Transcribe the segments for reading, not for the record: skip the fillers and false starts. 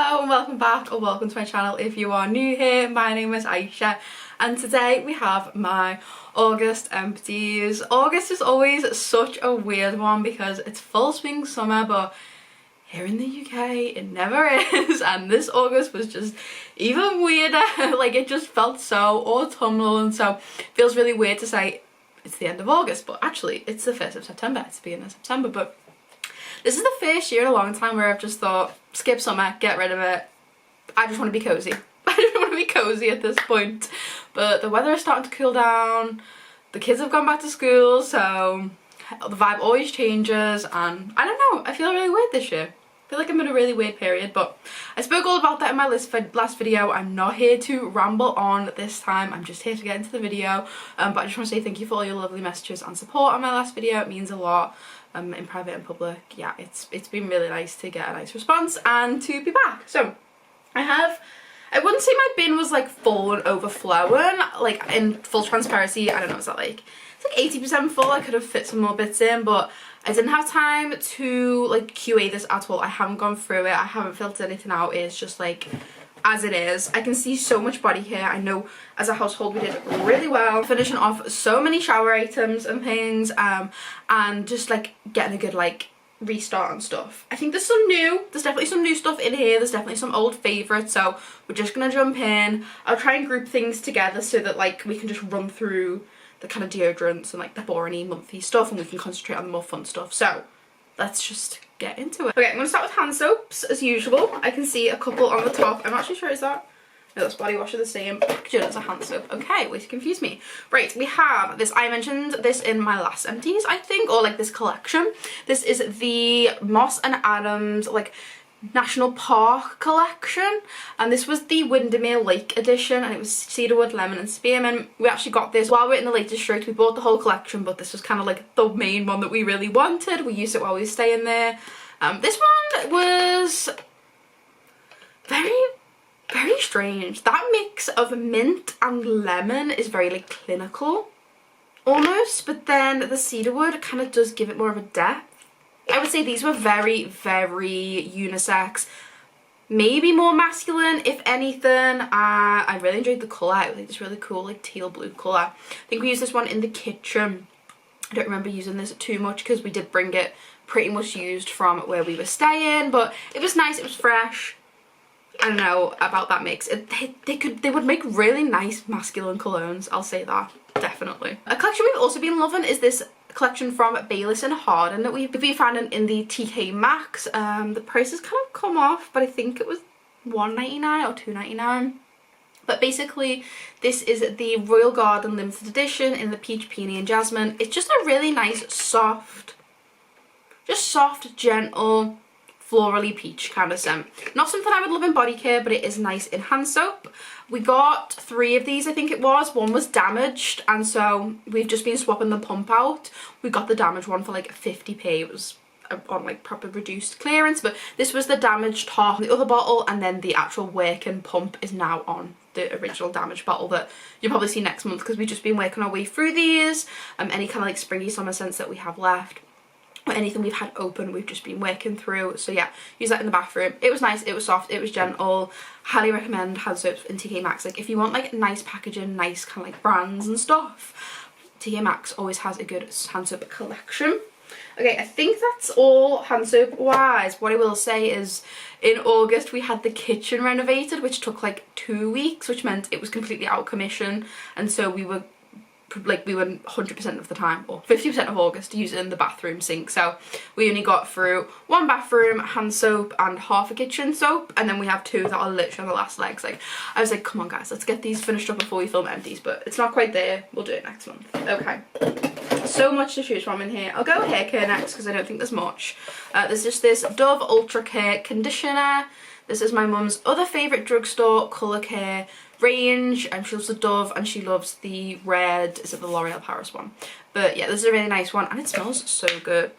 Hello and welcome back, or welcome to my channel if you are new here. My name is Aisha and today we have my August empties. August is always such a weird one because it's full swing summer, but here in the UK it never is, and this August was just even weirder. Like, it just felt so autumnal, and so it feels really weird to say it's the end of August, but actually it's the 1st of September, it's the beginning of September. But this is the first year in a long time where I've just thought, skip summer, get rid of it. I just want to be cozy. I just want to be cozy at this point. But the weather is starting to cool down. The kids have gone back to school, so the vibe always changes, and I don't know, I feel really weird this year. I feel like I'm in a really weird period, but I spoke all about that in my last video. I'm not here to ramble on this time. I'm just here to get into the video. But I just want to say thank you for all your lovely messages and support on my last video. It means a lot. In private and public, yeah, it's been really nice to get a nice response and to be back. So I wouldn't say my bin was like full and overflowing. Like, in full transparency, I don't know, is that like, it's like 80% full. I could have fit some more bits in, but I didn't have time to like QA this at all. I haven't gone through it, I haven't filtered anything out. It's just like as it is. I can see so much body here. I know as a household we did really well, finishing off so many shower items and things, and just like getting a good like restart and stuff. I think there's definitely some new stuff in here. There's definitely some old favourites, so we're just gonna jump in. I'll try and group things together so that like we can just run through the kind of deodorants and like the boring monthly stuff, and we can concentrate on the more fun stuff. So let's just get into it. Okay, I'm gonna start with hand soaps as usual. I can see a couple on the top. I'm actually sure, is that? No, that's body wash, are the same packaging as a hand soap. Okay, way to confuse me. Right, we have this. I mentioned this in my last empties, I think, or like this collection. This is the Moss and Adams like National Park collection, and this was the Windermere Lake edition, and it was cedarwood, lemon and spearmint. We actually got this while we were in the latest stroke. We bought the whole collection, but this was kind of like the main one that we really wanted. We used it while we were staying there. This one was very strange. That mix of mint and lemon is very like clinical almost, but then the cedarwood kind of does give it more of a depth. I would say these were very unisex, maybe more masculine if anything. I really enjoyed the colour. It was like this really cool like teal blue colour. I think we used this one in the kitchen. I don't remember using this too much because we did bring it pretty much used from where we were staying, but it was nice, it was fresh. I don't know about that mix. They would make really nice masculine colognes, I'll say that, definitely. A collection we've also been loving is this collection from Bayliss and Harden that we've been finding in the TK Maxx. The price has kind of come off, but I think it was $1.99 or $2.99. But basically this is the Royal Garden limited edition in the peach, peony and jasmine. It's just a really nice soft, gentle, florally peach kind of scent. Not something I would love in body care, but it is nice in hand soap. We got 3 of these, I think it was. One was damaged, and so we've just been swapping the pump out. We got the damaged one for like 50p. It was on like proper reduced clearance, but this was the damaged top, the other bottle, and then the actual working pump is now on the original damaged bottle that you'll probably see next month, because we've just been working our way through these. Any kind of like springy summer scents that we have left, or anything we've had open, we've just been working through. So yeah, use that in the bathroom. It was nice, it was soft, it was gentle. Highly recommend hand soaps in TK Maxx. Like, if you want like nice packaging, nice kind of like brands and stuff, TK Maxx always has a good hand soap collection. Okay, I think that's all hand soap wise. What I will say is in August we had the kitchen renovated, which took like 2 weeks, which meant it was completely out of commission, and so we were 100% of the time, or 50% of August, using the bathroom sink. So we only got through 1 bathroom hand soap and half a kitchen soap, and then we have 2 that are literally on the last legs. Like, I was like, come on guys, let's get these finished up before we film empties, but it's not quite there. We'll do it next month. Okay, so much to choose from in here. I'll go hair care next because I don't think there's much. There's just this Dove Ultra Care conditioner. This is my mum's other favourite drugstore colour care range, and she loves the Dove and she loves the red, is it the L'Oreal Paris one? But yeah, this is a really nice one and it smells so good.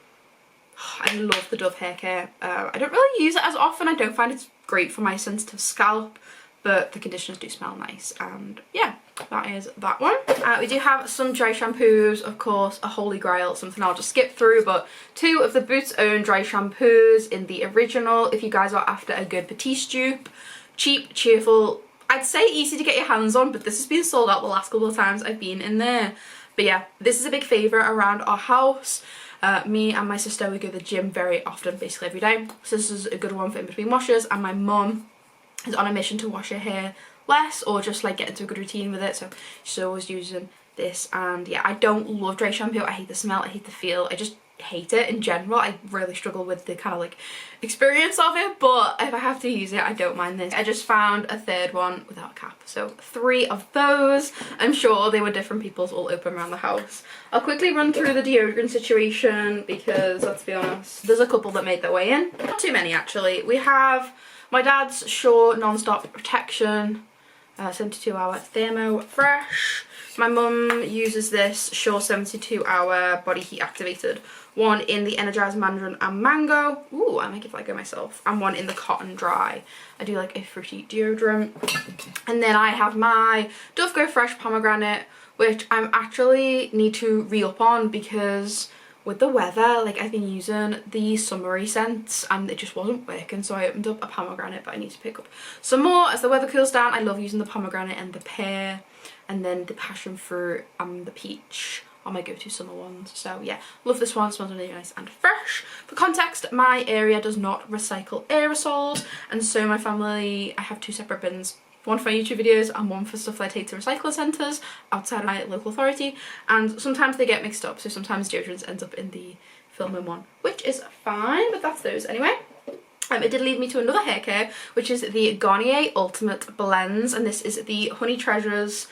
I love the Dove hair care. I don't really use it as often. I don't find it's great for my sensitive scalp, but the conditioners do smell nice, and yeah, that is that one. We do have some dry shampoos, of course, a holy grail, something I'll just skip through, but 2 of the Boots Own dry shampoos in the original. If you guys are after a good petite dupe, cheap, cheerful, I'd say easy to get your hands on, but this has been sold out the last couple of times I've been in there. But yeah, this is a big favourite around our house. Me and my sister, we go to the gym very often, basically every day. So this is a good one for in between washes, and my mum is on a mission to wash her hair less or just like get into a good routine with it, so she's always using this. And yeah, I don't love dry shampoo. I hate the smell, I hate the feel, I just hate it in general. I really struggle with the kind of like experience of it, but if I have to use it, I don't mind this. I just found a 3rd one without a cap, so 3 of those. I'm sure they were different people's all open around the house. I'll quickly run through the deodorant situation because, let's be honest, there's a couple that made their way in. Not too many actually. We have my dad's Sure Non-Stop Protection 72-hour Thermo Fresh. My mum uses this Sure 72-hour Body Heat Activated. One in the Energized Mandarin and Mango. Ooh, I might give that a go myself. And one in the Cotton Dry. I do like a fruity deodorant. And then I have my Dove Go Fresh Pomegranate, which I'm actually need to re-up on because with the weather, like I've been using the summery scents and it just wasn't working, so I opened up a pomegranate, but I need to pick up some more as the weather cools down. I love using the pomegranate and the pear, and then the passion fruit and the peach are my go-to summer ones. So yeah, love this one. It smells really nice and fresh. For context, my area does not recycle aerosols, and so my family, I have 2 separate bins. One for YouTube videos and one for stuff that I take to recycling centres outside my local authority, and sometimes they get mixed up, so sometimes deodorants ends up in the filming one, which is fine, but that's those anyway. It did lead me to another hair care, which is the Garnier Ultimate Blends, and this is the Honey Treasures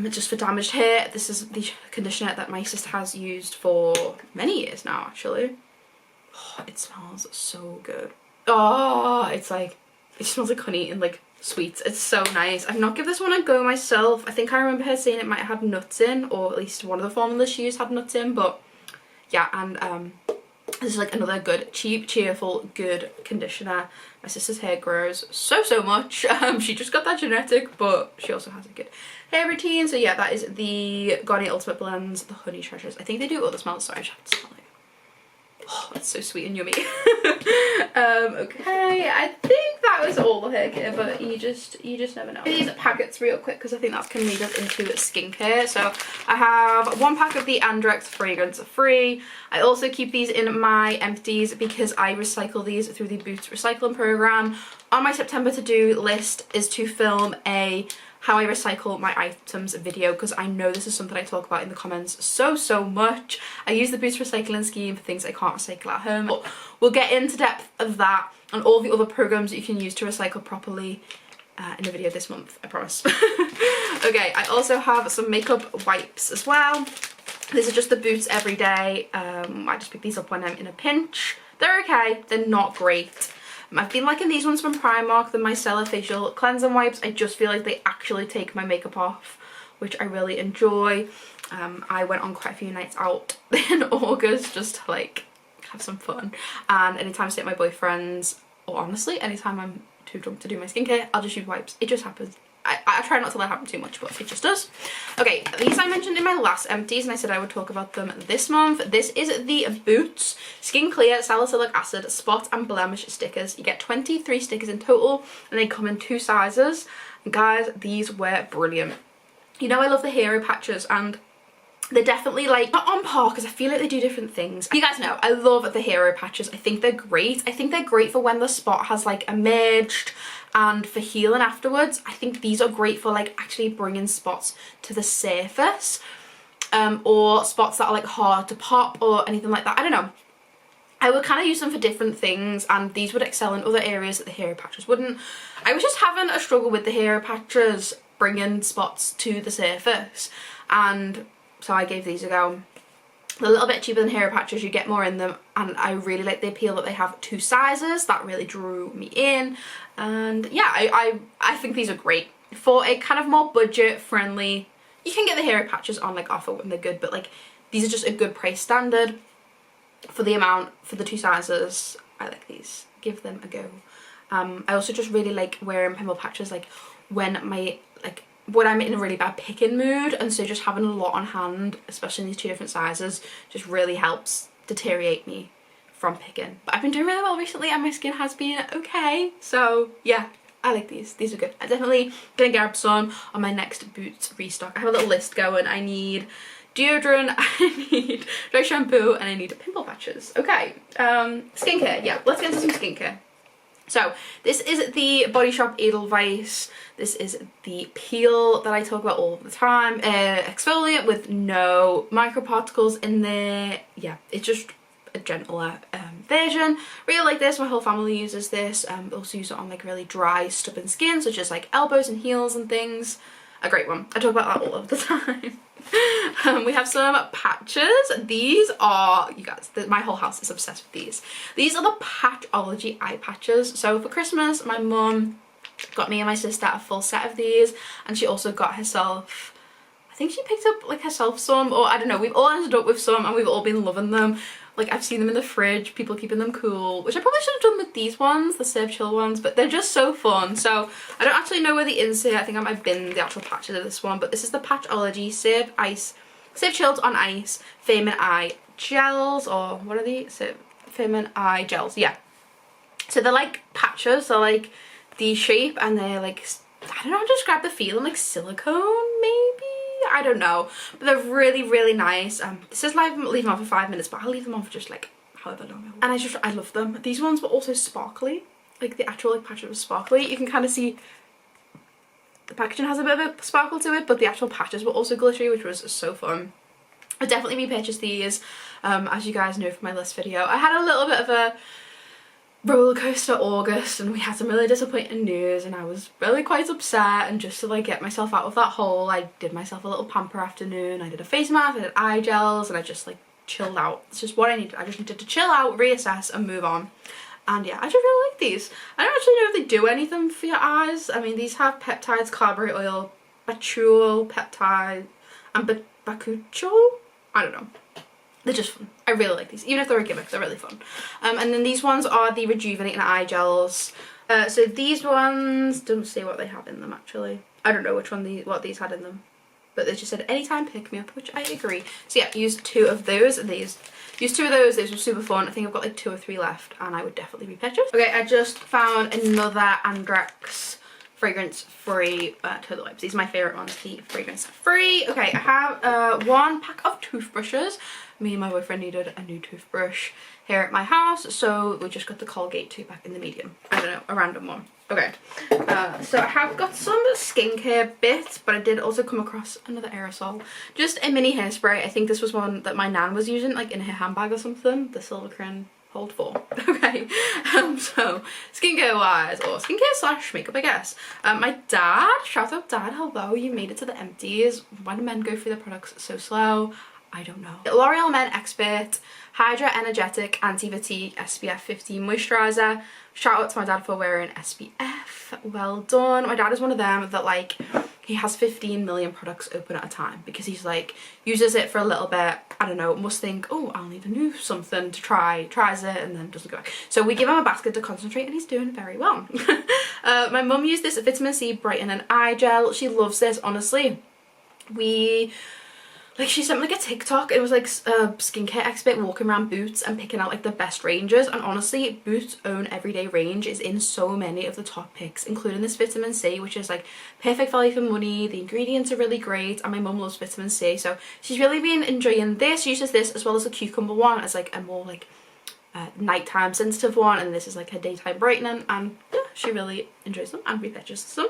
just for damaged hair. This is the conditioner that my sister has used for many years now actually. Oh, it smells so good. Oh, it's like, it smells like honey and like sweets. It's so nice. I've not given this one a go myself. I think I remember her saying it might have nuts in, or at least one of the formulas she used had nuts in, but yeah. And this is like another good, cheap, cheerful, good conditioner. My sister's hair grows so much. She just got that genetic, but she also has a good hair routine. So yeah, that is the Garnier Ultimate Blends, the Honey Treasures. I think they do other smells, so I just have to smell it. Oh, it's so sweet and yummy. Okay, I think that was all the hair care, but you just never know. These packets real quick because I think that's going to lead us into skincare. So I have 1 pack of the Andrex Fragrance Free. I also keep these in my empties because I recycle these through the Boots recycling program. On my September to do list is to film a how I recycle my items video, because I know this is something I talk about in the comments so much. I use the Boost recycling scheme for things I can't recycle at home, but we'll get into depth of that and all the other programs that you can use to recycle properly in a video this month, I promise. Okay, I also have some makeup wipes as well. These are just the Boots Everyday. I just pick these up when I'm in a pinch. They're okay, they're not great. I've been liking these ones from Primark, the Micellar Facial Cleansing Wipes. I just feel like they actually take my makeup off, which I really enjoy. I went on quite a few nights out in August just to like have some fun, and anytime I stay at my boyfriend's, or honestly anytime I'm too drunk to do my skincare, I'll just use wipes. It just happens. I try not to let it happen too much, but it just does. Okay, these I mentioned in my last empties and I said I would talk about them this month. This is the Boots Skin Clear Salicylic Acid Spot and Blemish stickers. You get 23 stickers in total and they come in 2 sizes. And guys, these were brilliant. You know I love the hero patches, and they're definitely like not on par because I feel like they do different things. You guys know I love the hero patches. I think they're great. I think they're great for when the spot has like emerged and for healing afterwards. I think these are great for like actually bringing spots to the surface, or spots that are like hard to pop or anything like that. I don't know. I would kind of use them for different things, and these would excel in other areas that the hero patches wouldn't. I was just having a struggle with the hero patches bringing spots to the surface, and so I gave these a go. They're a little bit cheaper than hero patches, you get more in them, and I really like the appeal that they have 2 sizes. That really drew me in, and yeah, I think these are great for a kind of more budget friendly. You can get the hero patches on like offer when they're good, but like these are just a good price standard for the amount, for the 2 sizes. I like these. Give them a go. I also just really like wearing pimple patches like when my like when I'm in a really bad picking mood, and so just having a lot on hand, especially in these 2 different sizes, just really helps deteriorate me from picking. But I've been doing really well recently and my skin has been okay, so yeah, I like these. These are good. I'm definitely gonna grab some on my next Boots restock. I have a little list going. I need deodorant, I need dry shampoo, and I need pimple patches. Okay, skincare. Yeah, let's get into some skincare. So this is the Body Shop Edelweiss. This is the peel that I talk about all the time. Exfoliate with no microparticles in there. Yeah, it's just a gentler version. Really like this. My whole family uses this. Also use it on like really dry, stubborn skin, such as like elbows and heels and things. A great one. I talk about that all of the time. We have some patches. These are, you guys, my whole house is obsessed with these. These are the Patchology eye patches. So for Christmas, my mum got me and my sister a full set of these, and she also got herself, I think she picked up like herself some, or I don't know, we've all ended up with some and we've all been loving them. Like, I've seen them in the fridge, people keeping them cool, which I probably should have done with these ones, the Serve Chill ones, but they're just so fun. So I don't actually know where the insert, I think I might have been the actual patches of this one, but this is the Patchology Serve Chilled on Ice Firming Eye Gels, or what are these? Firming Eye Gels, yeah. So they're like patches, they're like the shape, and they're like, I don't know how to describe the feeling, like silicone maybe? I don't know, but they're really, really nice. It says leave them on for 5 minutes, but I'll leave them on for just like however long. And I love them. These ones were also sparkly, like the actual like patch was sparkly. You can kind of see the packaging has a bit of a sparkle to it, but the actual patches were also glittery, which was so fun. I'd definitely repurchased these. As you guys know from my list video, I had a little bit of a roller coaster August, and we had some really disappointing news, and I was really quite upset, and just to like get myself out of that hole, I did myself a little pamper afternoon. I did a face mask, I did eye gels, and I just like chilled out. It's just what I needed. I just needed to chill out, reassess, and move on. And yeah, I just really like these. I don't actually know if they do anything for your eyes. I mean, these have peptides, carberry oil, bakuchiol peptide, and bakuchiol? I don't know. They're just fun. I really like these. Even if they're a gimmick, they're really fun. And then these ones are the Rejuvenating Eye Gels. So these ones don't say what they have in them actually. I don't know which one what these had in them. But they just said anytime pick me up, which I agree. So yeah, used 2 of those, and these. Used 2 of those, these were super fun. I think I've got like 2 or 3 left, and I would definitely repurchase. Okay, I just found another Andrex fragrance-free toilet wipes. These are my favourite ones, the fragrance-free. Okay, I have 1 pack of toothbrushes. Me and my boyfriend needed a new toothbrush here at my house, so we just got the Colgate 2-pack in the medium. I don't know, a random one. Okay, so I have got some skincare bits, but I did also come across another aerosol. Just a mini hairspray. I think this was one that my nan was using, like in her handbag or something. The Silvercrane Hold 4. Okay, so skincare wise, or skincare slash makeup I guess. My dad, shout out dad, hello, you made it to the Empties. Why do men go through their products so slow? I don't know. L'Oreal Men Expert Hydra Energetic Anti-Fatigue SPF 15 Moisturiser. Shout out to my dad for wearing SPF. Well done. My dad is one of them that like, he has 15 million products open at a time, because he's like, uses it for a little bit, I don't know, must think, oh, I'll need a new something to try, tries it, and then doesn't go back. So we give him a basket to concentrate, and he's doing very well. My mum used this vitamin C brightening eye gel. She loves this, honestly. She sent me like a TikTok. It was like a skincare expert walking around Boots and picking out like the best ranges, and honestly Boots' own everyday range is in so many of the top picks, including this vitamin C, which is like perfect value for money. The ingredients are really great, and my mum loves vitamin C, so she's really been enjoying this. She uses this as well as the cucumber one as like a more like nighttime sensitive one, and this is like her daytime brightening, and yeah, she really enjoys them and repurchases them.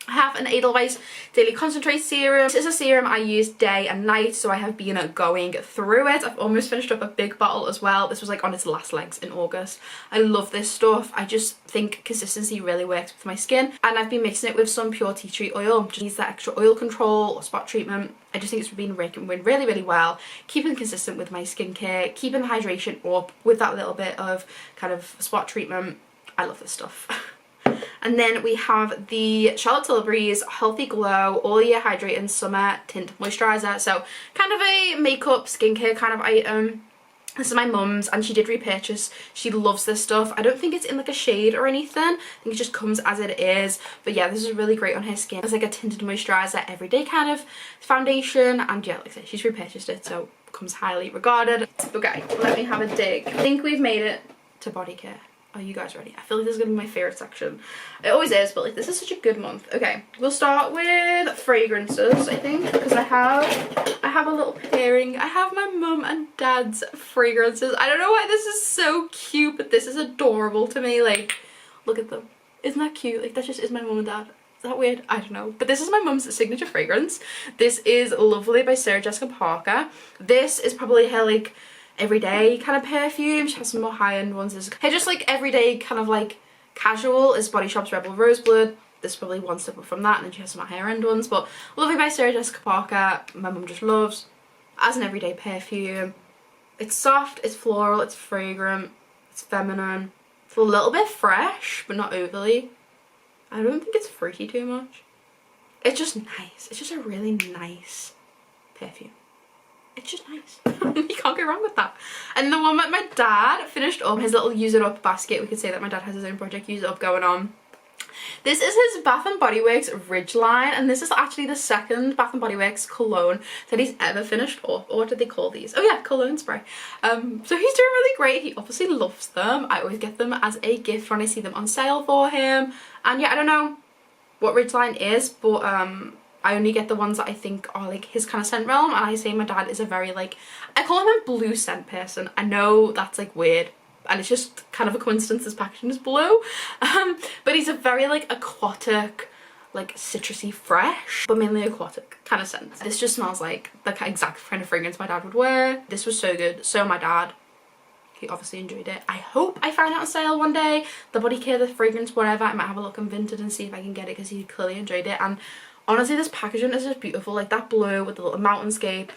I have an Edelweiss Daily Concentrate Serum. This is a serum I use day and night, so I have been going through it. I've almost finished up a big bottle as well. This was like on its last legs in August. I love this stuff. I just think consistency really works with my skin, and I've been mixing it with some pure tea tree oil. Just needs that extra oil control or spot treatment. I just think it's been working really, really well. Keeping consistent with my skincare, keeping the hydration up with that little bit of kind of spot treatment. I love this stuff. And then we have the Charlotte Tilbury's Healthy Glow All Year Hydrating Summer Tint Moisturiser. So kind of a makeup skincare kind of item. This is my mum's and she did repurchase. She loves this stuff. I don't think it's in like a shade or anything. I think it just comes as it is. But yeah, this is really great on her skin. It's like a tinted moisturizer, everyday kind of foundation. And yeah, like I said, she's repurchased it, so comes highly regarded. Okay, let me have a dig. I think we've made it to body care. Are you guys ready? I feel like this is gonna be my favorite section. It always is, but like this is such a good month. Okay, we'll start with fragrances, I think, because I have a little pairing. I have my mum and dad's fragrances. I don't know why this is so cute, but this is adorable to me. Like, look at them. Isn't that cute? Like, that just is my mum and dad. Is that weird? I don't know. But this is my mum's signature fragrance. This is Lovely by Sarah Jessica Parker. This is probably her like everyday kind of perfume. She has some more high-end ones. Her just like everyday kind of like casual is Body Shop's Rebel Roseblood. This is probably one step up from that, and then she has some higher end ones. But Lovely by Sarah Jessica Parker, my mum just loves as an everyday perfume. It's soft, it's floral, it's fragrant, it's feminine. It's a little bit fresh, but not overly. I don't think it's fruity too much. It's just nice. It's just a really nice perfume. It's just nice. You can't go wrong with that. And the one that my dad finished up, his little use it up basket. We could say that my dad has his own project use it up going on. This is his Bath & Body Works Ridge line, and this is actually the second Bath & Body Works cologne that he's ever finished up. Or what did they call these? Oh yeah, cologne spray. So he's doing really great. He obviously loves them. I always get them as a gift when I see them on sale for him. And yeah, I don't know what Ridge line is, but I only get the ones that I think are like his kind of scent realm. And I say my dad is a very like, I call him a blue scent person. I know that's like weird, and it's just kind of a coincidence this packaging is blue. But he's a very like aquatic, like citrusy fresh, but mainly aquatic kind of scent. This just smells like the exact kind of fragrance my dad would wear. This was so good. So my dad, he obviously enjoyed it. I hope I find it on sale one day. The body care, the fragrance, whatever. I might have a look on Vinted and see if I can get it, because he clearly enjoyed it. And honestly, this packaging is just beautiful. Like that blue with the little mountainscape.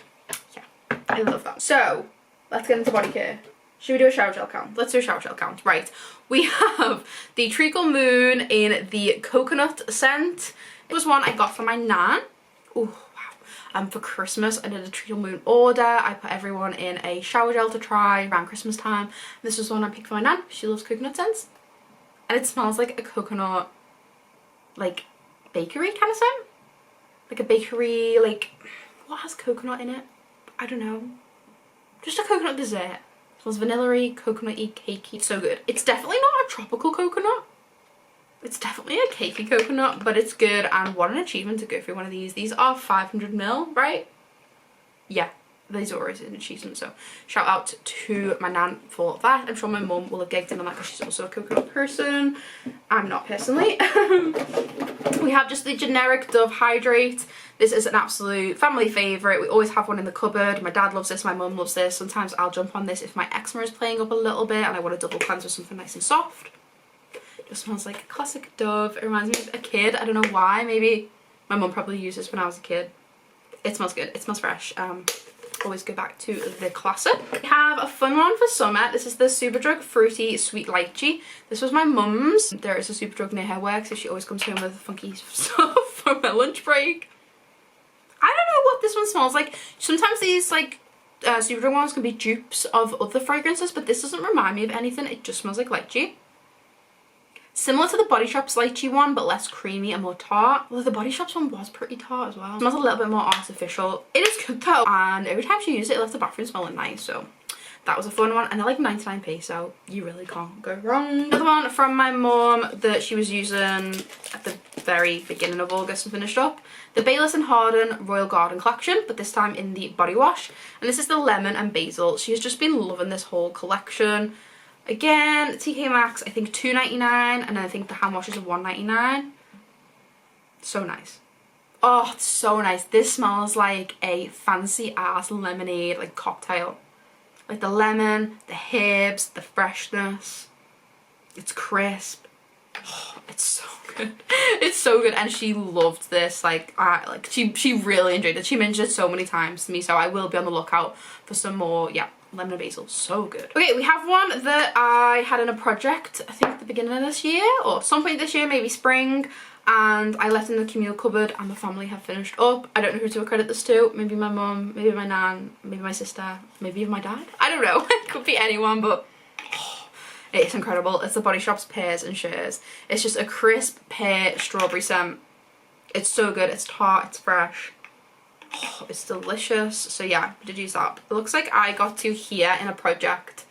Yeah, I love that. So let's get into body care. Should we do a shower gel count? Let's do a shower gel count. Right. We have the Treacle Moon in the coconut scent. It was one I got for my nan. Oh, wow. For Christmas, I did a Treacle Moon order. I put everyone in a shower gel to try around Christmas time. This was one I picked for my nan. She loves coconut scents. And it smells like a coconut, like, bakery kind of scent. Like a bakery, like, what has coconut in it? I don't know. Just a coconut dessert. It smells vanilla-y, coconut-y, cakey. So good. It's definitely not a tropical coconut. It's definitely a cakey coconut, but it's good. And what an achievement to go through one of these. These are 500ml, right? Yeah, these are always an achievement. So shout out to my nan for that. I'm sure my mum will have gigged in on that because she's also a coconut person. I'm not personally. We have just the generic Dove Hydrate. This is an absolute family favourite. We always have one in the cupboard. My dad loves this, my mum loves this. Sometimes I'll jump on this if my eczema is playing up a little bit and I want a double cleanse with something nice and soft. It just smells like a classic Dove. It reminds me of a kid. I don't know why. Maybe my mum probably used this when I was a kid. It smells good. It smells fresh. Always go back to the classic. We have a fun one for summer. This is the Superdrug Fruity Sweet Lychee. This was my mum's. There is a Superdrug near her work, so she always comes home with funky stuff for my lunch break. I don't know what this one smells like. Sometimes these like Superdrug ones can be dupes of other fragrances, but this doesn't remind me of anything. It just smells like lychee. Similar to the Body Shop's lychee one, but less creamy and more tart. Although the Body Shop's one was pretty tart as well. It smells a little bit more artificial. It is good though, and every time she used it, it left the bathroom smelling nice, so that was a fun one. And they're like 99p, so you really can't go wrong. Another one from my mum that she was using at the very beginning of August and finished up. The Baylis and Harden Royal Garden collection, but this time in the body wash. And this is the lemon and basil. She has just been loving this whole collection. Again, TK Maxx, I think $2.99, and I think the hand washes are $1.99. So nice. Oh, it's so nice. This smells like a fancy ass lemonade, like cocktail. Like the lemon, the herbs, the freshness. It's crisp. Oh, it's so good. It's so good, and she loved this. Like she really enjoyed it. She mentioned it so many times to me, so I will be on the lookout for some more, yeah, lemon and basil, so good. Okay, we have one that I had in a project, I think at the beginning of this year, or some point this year, maybe spring, and I left in the communal cupboard and the family have finished up. I don't know who to accredit this to. Maybe my mum, maybe my nan, maybe my sister, maybe even my dad. I don't know. It could be anyone, but oh, it's incredible. It's the Body Shop's Pears and Shares. It's just a crisp pear strawberry scent. It's so good. It's tart, it's fresh. Oh, it's delicious. So yeah, I did use that. It looks like I got to here in a project.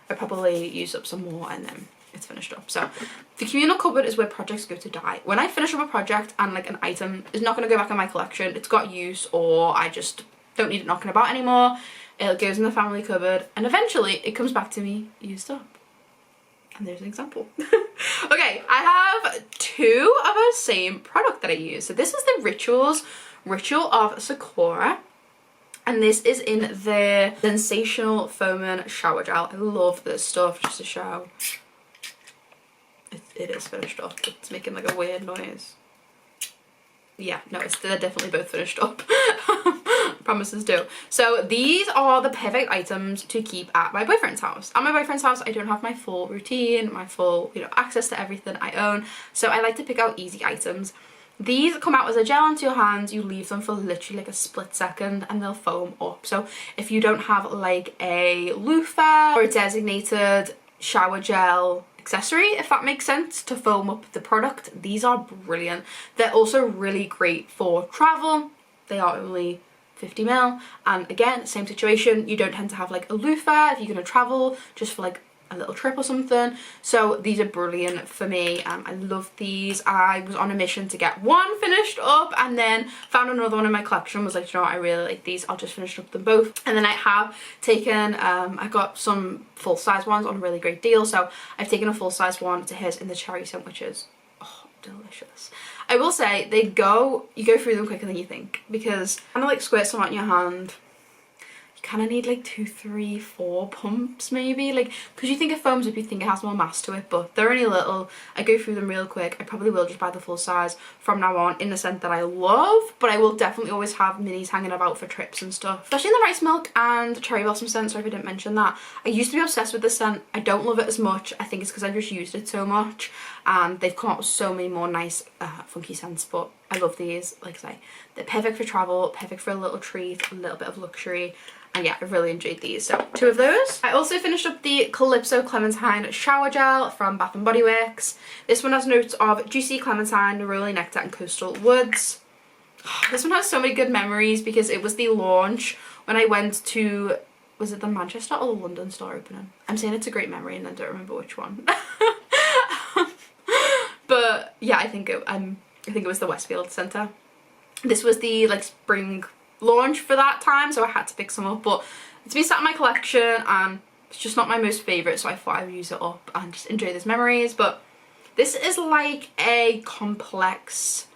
I probably used up some more and then it's finished up. So the communal cupboard is where projects go to die. When I finish up a project and like an item is not going to go back in my collection, it's got use, or I just don't need it knocking about anymore, it goes in the family cupboard and eventually it comes back to me used up. And there's an example. Okay, I have two of the same product that I use. So this is the Ritual of Sakura. And this is in the Sensational Foaming Shower Gel. I love this stuff, just to show. It is finished up. It's making like a weird noise. Yeah, no, they're definitely both finished up. Promises do. So these are the perfect items to keep at my boyfriend's house. At my boyfriend's house, I don't have my full routine, my full, access to everything I own. So I like to pick out easy items. These come out as a gel onto your hands. You leave them for literally like a split second and they'll foam up. So if you don't have like a loofah or a designated shower gel accessory, if that makes sense, to foam up the product, these are brilliant. They're also really great for travel. They are only 50ml, and again, same situation, you don't tend to have like a loofah if you're going to travel just for like a little trip or something. So these are brilliant for me. I love these. I was on a mission to get one finished up and then found another one in my collection, was like, you know what, I really like these, I'll just finish up them both. And then I have taken I got some full-size ones on a really great deal, so I've taken a full-size one to his in the cherry scent, which is delicious. I will say you go through them quicker than you think, because kind of like squirt some out in your hand. Kind of need like 2, 3, 4 pumps maybe, like, because you think it foams up, you think it has more mass to it, but they're only little. I go through them real quick. I probably will just buy the full size from now on, in the scent that I love, but I will definitely always have minis hanging about for trips and stuff, especially in the rice milk and cherry blossom scent. Sorry if I didn't mention that. I used to be obsessed with this scent. I don't love it as much. I think it's because I've just used it so much and they've come out with so many more nice funky scents, but I love these. Like I say, they're perfect for travel, perfect for a little treat, a little bit of luxury. And yeah, I've really enjoyed these. So 2 of those. I also finished up the Calypso Clementine Shower Gel from Bath & Body Works. This one has notes of juicy clementine, neroli nectar and coastal woods. This one has so many good memories because it was the launch when I went to, was it the Manchester or the London store opening? I'm saying it's a great memory and I don't remember which one. But yeah, I think it was the Westfield Centre. This was the like spring launch for that time, so I had to pick some up, but it's been sat in my collection and it's just not my most favourite, so I thought I would use it up and just enjoy those memories. But this is like a complex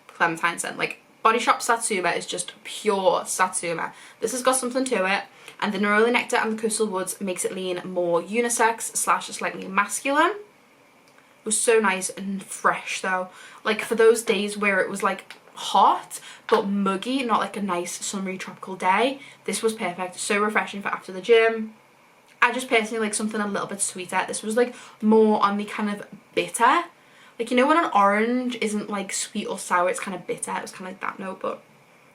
clementine scent. Like Body Shop Satsuma is just pure Satsuma. This has got something to it, and the neroli nectar and the coastal woods makes it lean more unisex / slightly masculine. It was so nice and fresh though, like for those days where it was like hot but muggy, not like a nice summery tropical day. This was perfect. So refreshing for after the gym. I just personally like something a little bit sweeter. This was like more on the kind of bitter, like, you know when an orange isn't like sweet or sour, it's kind of bitter. It was kind of like that note, but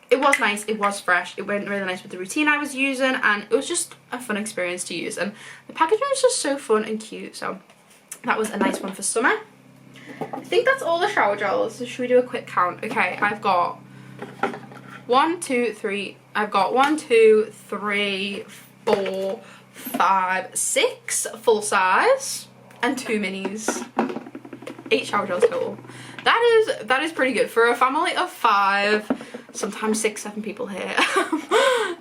it was nice, it was fresh, it went really nice with the routine I was using, and it was just a fun experience to use, and the packaging was just so fun and cute. So that was a nice one for summer. I think that's all the shower gels, so should we do a quick count? Okay, I've got 1, 2, 3, I've got 1, 2, 3, 4, 5, 6 full size and 2 minis. 8 shower gels total. That is pretty good for a family of 5, sometimes 6, 7 people here.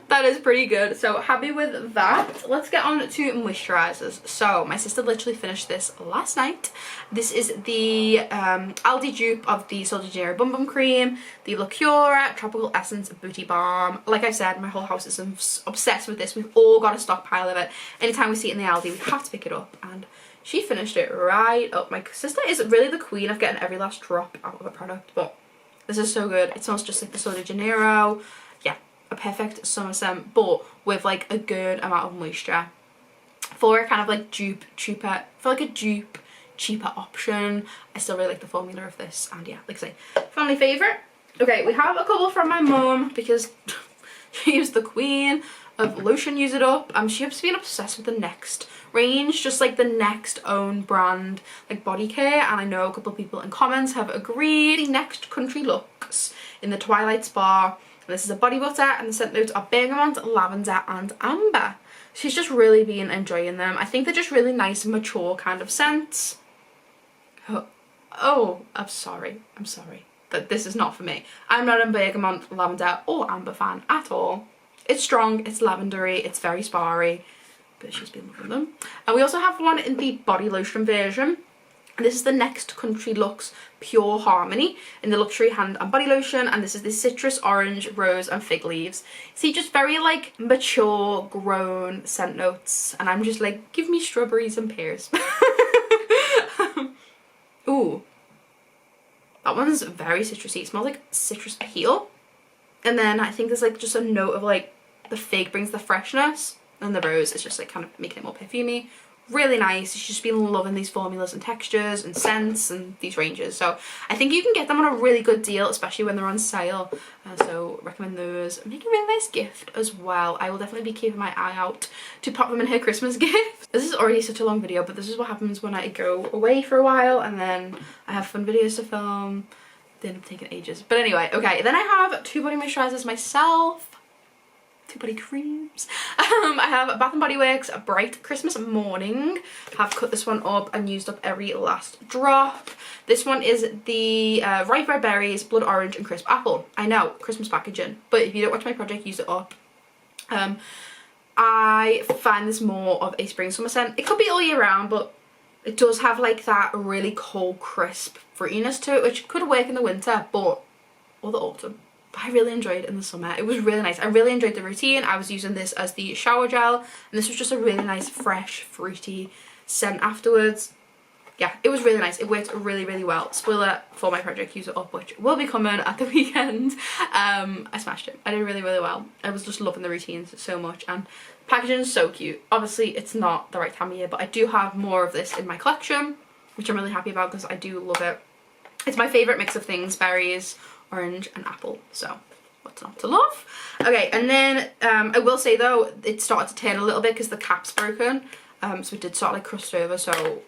That is pretty good, so happy with that. Let's get on to moisturizers. So my sister literally finished this last night. This is the Aldi dupe of the Sol de Janeiro Bum Bum Cream, the Lacura Tropical Essence Booty Balm. Like I said, my whole house is obsessed with this. We've all got a stockpile of it. Anytime we see it in the Aldi, we have to pick it up, and she finished it right up. My sister is really the queen of getting every last drop out of a product, but this is so good. It smells just like the Sol de Janeiro. Yeah, a perfect summer scent, but with like a good amount of moisture. For a kind of like cheaper option. I still really like the formula of this, and yeah, like I say, family favourite. Okay, we have a couple from my mum because she is the queen of lotion use it up. She has been obsessed with the Next range, just like the Next own brand like body care, and I know a couple of people in comments have agreed. Next Country Looks in the Twilight Spa, and this is a body butter, and the scent notes are bergamot, lavender and amber. She's just really been enjoying them. I think they're just really nice mature kind of scents. Oh, I'm sorry but this is not for me. I'm not a bergamot, lavender or amber fan at all. It's strong, it's lavendery, it's very sparry, but she's been loving them. And we also have one in the body lotion version. This is the Next Country Looks Pure Harmony in the luxury hand and body lotion, and this is the citrus, orange, rose and fig leaves. See, just very like mature grown scent notes, and I'm just like, give me strawberries and pears. Ooh, that one's very citrusy. It smells like citrus peel, and then I think there's like just a note of like the fig brings the freshness, and the rose is just like kind of making it more perfumey. Really nice. She's just been loving these formulas and textures and scents and these ranges, so I think you can get them on a really good deal, especially when they're on sale, so recommend those. Make a really nice gift as well. I will definitely be keeping my eye out to pop them in her Christmas gift. This is already such a long video, but this is what happens when I go away for a while and then I have fun videos to film. They end up taking ages, but anyway. Okay, then I have two body moisturizers myself. Two body creams. I have Bath & Body Works Bright Christmas Morning. Have cut this one up and used up every last drop. This one is the Ripe Red Berries, Blood Orange and Crisp Apple. I know, Christmas packaging, but if you don't watch my project, use it up. I find this more of a spring summer scent. It could be all year round, but it does have like that really cold crisp fruitiness to it, which could work in the winter, or the autumn. But I really enjoyed it in the summer. It was really nice. I really enjoyed the routine. I was using this as the shower gel, and this was just a really nice fresh fruity scent afterwards. Yeah, it was really nice. It worked really, really well. Spoiler for my project Use It Up, which will be coming at the weekend. I smashed it. I did really, really well. I was just loving the routines so much, and packaging is so cute. Obviously it's not the right time of year, but I do have more of this in my collection, which I'm really happy about because I do love it. It's my favourite mix of things, berries, orange and apple, so what's not to love? Okay, and then I will say though, it started to turn a little bit because the cap's broken, so it did start like crust over, so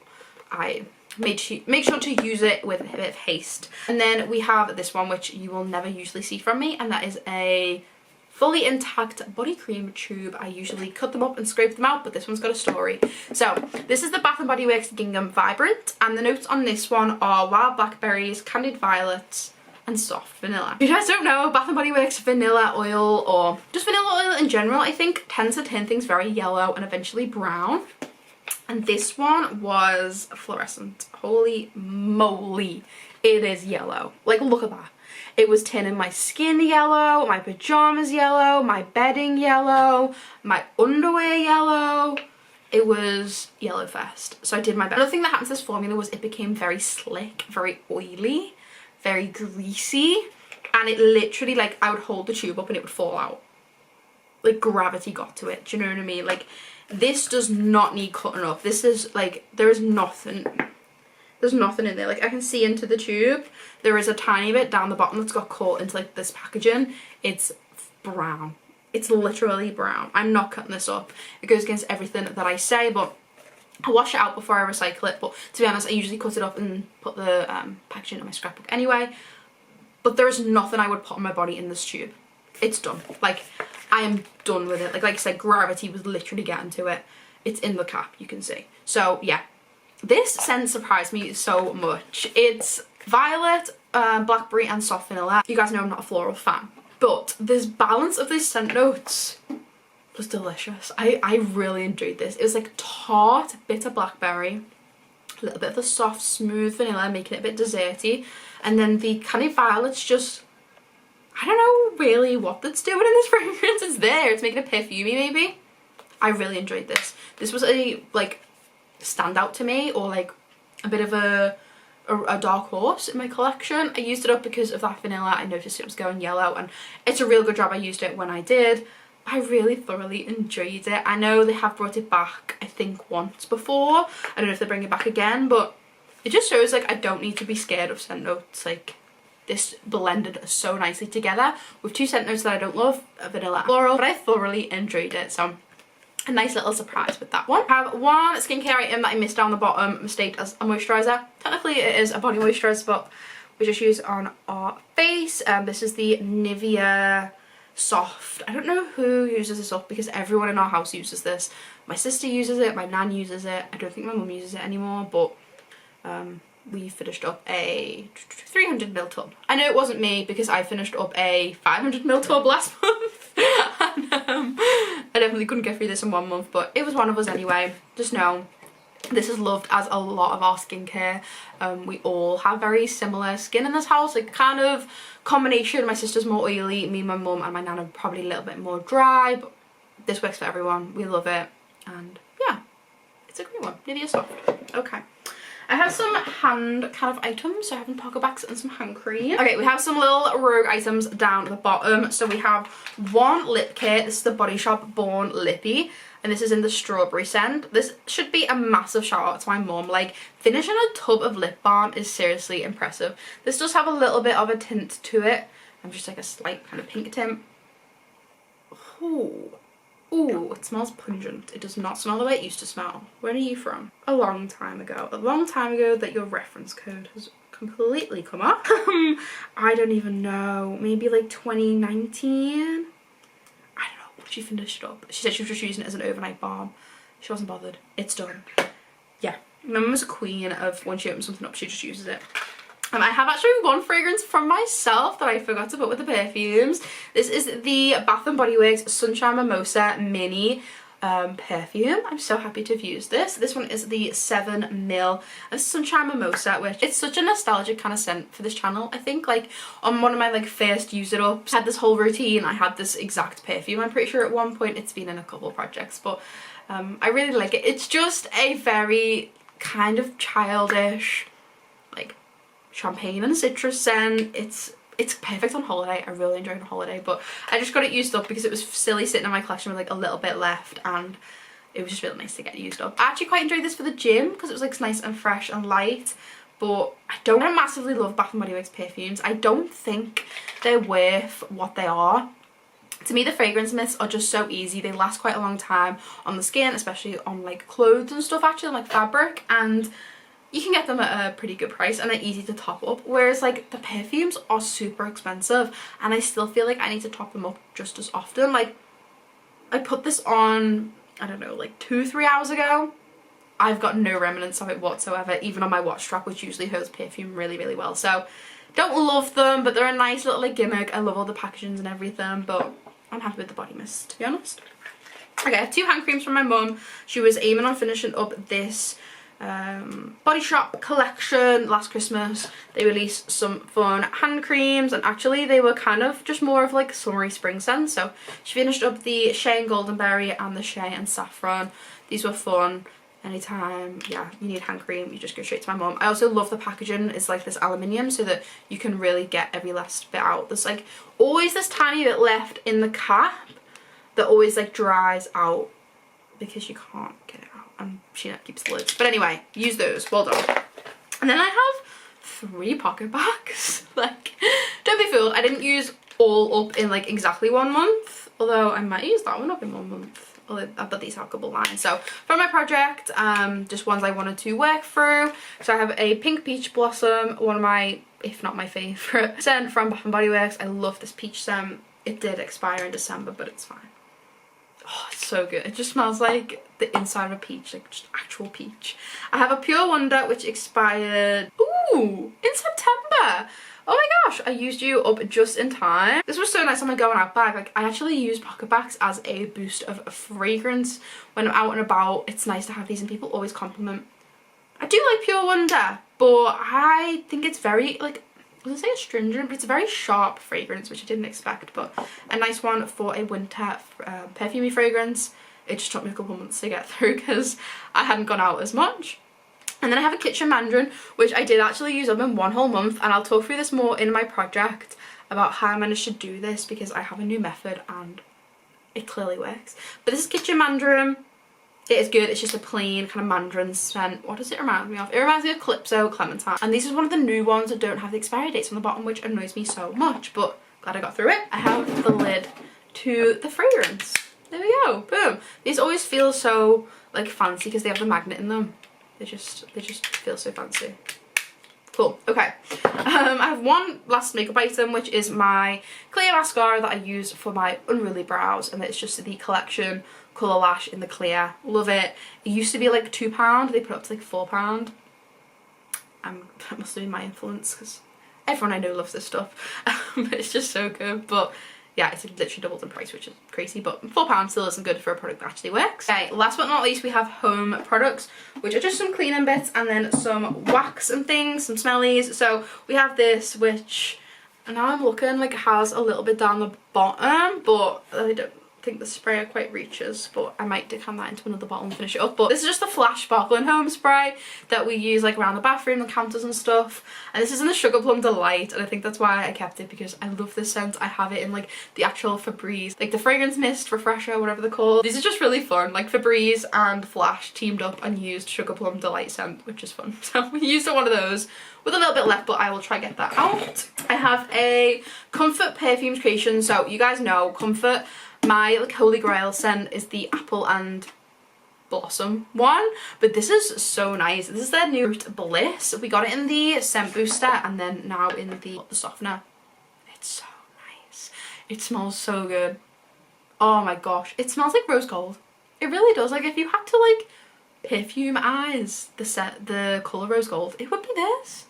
I make sure to use it with a bit of haste. And then we have this one, which you will never usually see from me, and that is a fully intact body cream tube. I usually cut them up and scrape them out, but this one's got a story. So this is the Bath & Body Works Gingham Vibrant, and the notes on this one are wild blackberries, candied violets and soft vanilla. If you guys don't know, Bath & Body Works vanilla oil, or just vanilla oil in general, I think tends to turn things very yellow and eventually brown. And this one was fluorescent. Holy moly, it is yellow. Like, look at that. It was turning my skin yellow, my pajamas yellow, my bedding yellow, my underwear yellow. It was yellow fest. So I did my best. Another thing that happened to this formula was it became very slick, very oily, very greasy, and it literally, like, I would hold the tube up and it would fall out. Like, gravity got to it, do you know what I mean? Like, this does not need cutting up. This is like, there's nothing in there. Like, I can see into the tube. There is a tiny bit down the bottom that's got caught into like this packaging. It's brown. It's literally brown. I'm not cutting this up. It goes against everything that I say, but I wash it out before I recycle it. But to be honest, I usually cut it up and put the packaging in my scrapbook anyway. But there is nothing I would put on my body in this tube. It's done. Like, I am done with it. Like I said, gravity was literally getting to it. It's in the cap, you can see. So yeah, this scent surprised me so much. It's violet, blackberry and soft vanilla. You guys know I'm not a floral fan, but this balance of these scent notes was delicious. I really enjoyed this. It was like tart, bitter blackberry, a little bit of the soft, smooth vanilla, making it a bit desserty, and then the candied violets just, I don't know really what that's doing in this fragrance. It's there, it's making it perfumey maybe. I really enjoyed this. This was a like standout to me, or like a bit of a a dark horse in my collection. I used it up because of that vanilla. I noticed it was going yellow, and it's a real good job I used it when I did. I really thoroughly enjoyed it. I know they have brought it back, I think, once before. I don't know if they bring it back again, but it just shows like I don't need to be scared of scent notes. Like, this blended so nicely together with two scent notes that I don't love, vanilla and floral, but I thoroughly enjoyed it. So a nice little surprise with that one. I have one skincare item that I missed down the bottom, mistaked as a moisturiser. Technically it is a body moisturiser, but we just use it on our face. This is the Nivea Soft. I don't know who uses this up because everyone in our house uses this. My sister uses it, my nan uses it. I don't think my mum uses it anymore, but we finished up a 300ml tub. I know it wasn't me because I finished up a 500ml tub last month. And, I definitely couldn't get through this in 1 month, but it was one of us anyway. Just know this is loved as a lot of our skincare. We all have very similar skin in this house, like kind of combination. My sister's more oily, me, my mum and my nan are probably a little bit more dry, but this works for everyone. We love it, and yeah, it's a great one. Nivea Soft. Okay. I have some hand kind of items, so I have pocket backs and some hand cream. Okay, we have some little rogue items down at the bottom. So we have one lip kit. This is the Body Shop Born Lippy, and this is in the strawberry scent. This should be a massive shout out to my mum. Like, finishing a tub of lip balm is seriously impressive. This does have a little bit of a tint to it. I'm just like a slight kind of pink tint. Ooh. Ooh, it smells pungent. It does not smell the way it used to smell. When are you from? A long time ago. A long time ago that your reference code has completely come up. I don't even know. Maybe like 2019? I don't know. She finished it up. She said she was just using it as an overnight balm. She wasn't bothered. It's done. Yeah. My mum was a queen of when she opens something up, she just uses it. I have actually one fragrance from myself that I forgot to put with the perfumes. This is the Bath & Body Works Sunshine Mimosa Mini perfume. I'm so happy to have used this. This one is the 7ml of Sunshine Mimosa, which it's such a nostalgic kind of scent for this channel. I think like on one of my like first use it ups, I had this whole routine. I had this exact perfume. I'm pretty sure at one point it's been in a couple of projects, but I really like it. It's just a very kind of childish, like, champagne and citrus scent. It's perfect on holiday. I really enjoyed it on holiday, but I just got it used up because it was silly sitting in my collection with like a little bit left, and it was just really nice to get it used up. I actually quite enjoyed this for the gym because it was like nice and fresh and light, but I don't massively love Bath & Body Works perfumes. I don't think they're worth what they are. To me, the fragrance mists are just so easy. They last quite a long time on the skin, especially on like clothes and stuff, actually, like fabric, and you can get them at a pretty good price and they're easy to top up, whereas like the perfumes are super expensive and I still feel like I need to top them up just as often. Like, I put this on, I don't know, like 2-3 hours ago. I've got no remnants of it whatsoever, even on my watch strap, which usually holds perfume really, really well. So don't love them, but they're a nice little like gimmick. I love all the packagings and everything, but I'm happy with the body mist, to be honest. Okay, I have 2 hand creams from my mum. She was aiming on finishing up this Body Shop collection last Christmas. They released some fun hand creams, and actually they were kind of just more of like summery spring scents. So she finished up the Shea and Goldenberry and the Shea and Saffron. These were fun. Anytime, yeah, you need hand cream, you just go straight to my mum. I also love the packaging. It's like this aluminium so that you can really get every last bit out. There's like always this tiny bit left in the cap that always like dries out because you can't get it out, and she keeps the lids. But anyway, use those. Well done. And then I have 3 pocket bags. Like, don't be fooled. I didn't use all up in like exactly 1 month, although I might use that one up in 1 month. Although I've got these out a couple lines. So for my project, just ones I wanted to work through. So I have a pink peach blossom, one of my, if not my favourite scent from Bath & Body Works. I love this peach scent. It did expire in December, but it's fine. Oh, it's so good. It just smells like the inside of a peach, like just actual peach. I have a Pure Wonder which expired, ooh, in September. Oh my gosh, I used you up just in time. This was so nice on my going out bag. Like, I actually use pocket bags as a boost of fragrance when I'm out and about. It's nice to have these, and people always compliment. I do like Pure Wonder, but I think it's very, like, I was gonna say astringent, but it's a very sharp fragrance, which I didn't expect, but a nice one for a winter perfumey fragrance. It just took me a couple months to get through because I hadn't gone out as much. And then I have a kitchen mandarin, which I did actually use up in one whole month, and I'll talk through this more in my project about how I managed to do this because I have a new method and it clearly works. But this is kitchen mandarin. It is good. It's just a plain kind of mandarin scent. What does it remind me of? It reminds me of Calypso Clementine. And this is one of the new ones that don't have the expiry dates on the bottom, which annoys me so much, but glad I got through it. I have the lid to the fragrance. There we go. Boom. These always feel so like fancy because they have the magnet in them. They just feel so fancy. Cool. Okay. I have one last makeup item, which is my clear mascara that I use for my unruly brows, and it's just the Collection Colour Lash in the clear. Love it. It used to be like £2. They put it up to like £4. That must have been my influence because everyone I know loves this stuff. It's just so good. But yeah, it's literally doubled in price, which is crazy, but £4 still isn't good for a product that actually works. Okay, last but not least, we have home products, which are just some cleaning bits and then some wax and things, some smellies. So we have this, which now I'm looking like it has a little bit down the bottom, but I don't think the sprayer quite reaches, but I might decant that into another bottle and finish it up. But this is just the Flash Sparkling Home Spray that we use like around the bathroom, the counters and stuff, and this is in the Sugar Plum Delight, and I think that's why I kept it because I love this scent. I have it in like the actual Febreze, like the fragrance mist refresher, whatever they're called. These are just really fun, like Febreze and Flash teamed up and used Sugar Plum Delight scent, which is fun. So we used one of those with a little bit left, but I will try get that out. I have a Comfort Perfumes Creation. So you guys know Comfort, my like holy grail scent is the Apple and Blossom one, but this is so nice. This is their new Root Bliss. We got it in the scent booster and then now in the softener. It's so nice. It smells so good. Oh my gosh, it smells like rose gold. It really does. Like if you had to like perfume-ize the colour rose gold, it would be this.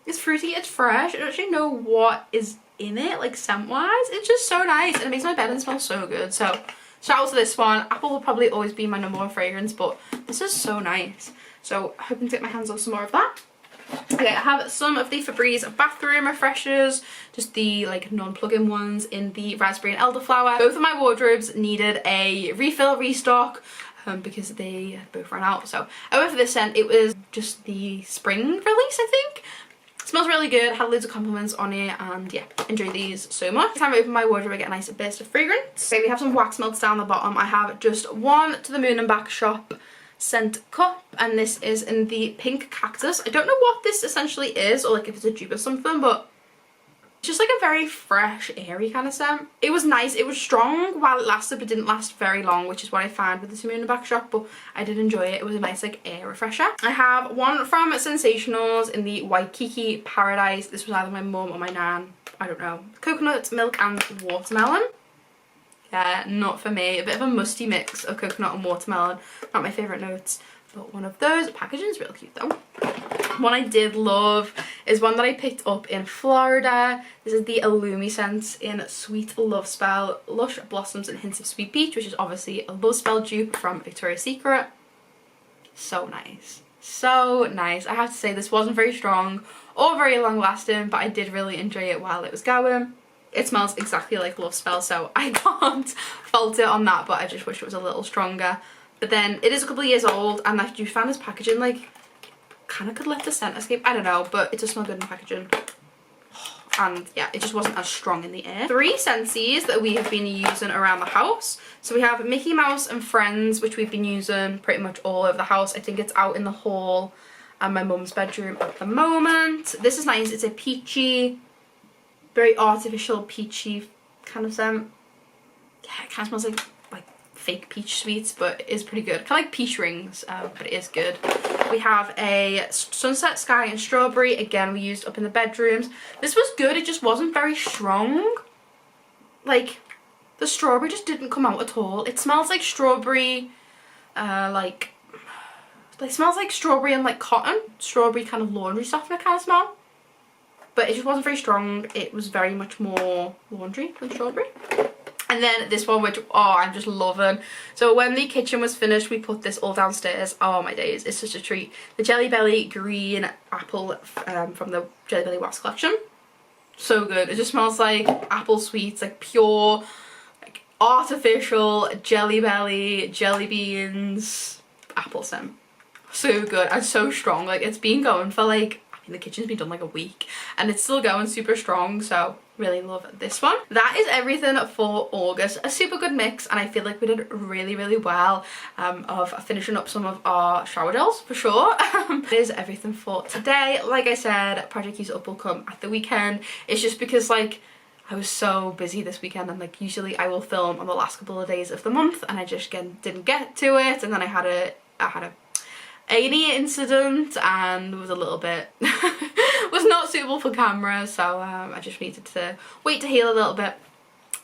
It's fruity, it's fresh. I don't actually know what is in it, like scent wise. It's just so nice and it makes my bedding smell so good. So shout out to this one. Apple will probably always be my #1 fragrance, but this is so nice. So hoping to get my hands on some more of that. Okay, I have some of the Febreze bathroom refreshers, just the like non-plug-in ones in the raspberry and elderflower. Both of my wardrobes needed a refill restock because they both ran out. So I went for this scent. It was just the spring release, I think. Smells really good, had loads of compliments on it, and yeah, enjoy these so much. Every time I open my wardrobe I get a nice burst of fragrance. Okay, we have some wax melts down the bottom. I have just one To the Moon and Back shop scent cup, and this is in the pink cactus. I don't know what this essentially is, or like if it's a dupe or something, but it's just like a very fresh, airy kind of scent. It was nice. It was strong while it lasted, but didn't last very long, which is what I found with the To the Moon and Back shop, but I did enjoy it. It was a nice like air refresher. I have one from Sensationals in the Waikiki Paradise. This was either my mum or my nan, I don't know. Coconut, milk and watermelon. Yeah, not for me. A bit of a musty mix of coconut and watermelon. Not my favourite notes, but one of those. Packaging's real cute though. One I did love is one that I picked up in Florida. This is the Illumi scent in Sweet Love Spell, Lush Blossoms and Hints of Sweet Peach, which is obviously a Love Spell dupe from Victoria's Secret. So nice. So nice. I have to say this wasn't very strong or very long lasting, but I did really enjoy it while it was going. It smells exactly like Love Spell, so I can't fault it on that, but I just wish it was a little stronger. But then it is a couple of years old, and I do find this packaging like kind of could let the scent escape. I don't know, but it does smell good in packaging. And yeah, it just wasn't as strong in the air. 3 Scentsies that we have been using around the house. So we have Mickey Mouse and Friends, which we've been using pretty much all over the house. I think it's out in the hall and my mum's bedroom at the moment. This is nice. It's a peachy, very artificial peachy kind of scent. Yeah, it kind of smells like fake peach sweets, but it is pretty good. Kind of like peach rings, but it is good. We have a Sunset Sky and Strawberry. Again, we used up in the bedrooms. This was good. It just wasn't very strong. Like, the strawberry just didn't come out at all. It smells like strawberry, it smells like strawberry and like cotton. Strawberry kind of laundry softener kind of smell. But it just wasn't very strong. It was very much more laundry than strawberry. And then this one, which, oh, I'm just loving. So when the kitchen was finished, we put this all downstairs. Oh my days, it's such a treat. The Jelly Belly Green Apple from the Jelly Belly Wax collection. So good. It just smells like apple sweets, like pure, like artificial Jelly Belly, jelly beans, apple scent. So good and so strong. Like, it's been going for like, I mean, the kitchen's been done like a week and it's still going super strong, so really love this one. That is everything for August. A super good mix, and I feel like we did really well of finishing up some of our shower gels for sure. That is everything for today. Like I said, Project Use Up will come at the weekend. It's just because like I was so busy this weekend, and like usually I will film on the last couple of days of the month and I just didn't get to it, and then I had a A&E incident and was a little bit was not suitable for camera, so I just needed to wait to heal a little bit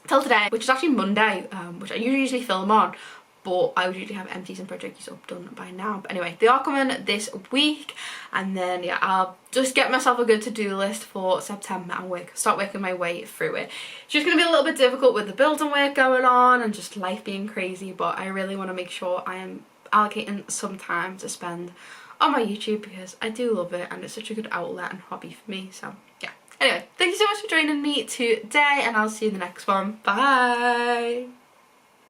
till today, which is actually Monday, which I usually film on, but I would usually have Empties and Project Use Up done by now. But anyway, they are coming this week, and then yeah, I'll just get myself a good to-do list for September and start working my way through it. It's just going to be a little bit difficult with the building work going on and just life being crazy, but I really want to make sure I am allocating some time to spend on my YouTube because I do love it and it's such a good outlet and hobby for me. So yeah, anyway, thank you so much for joining me today, and I'll see you in the next one. Bye.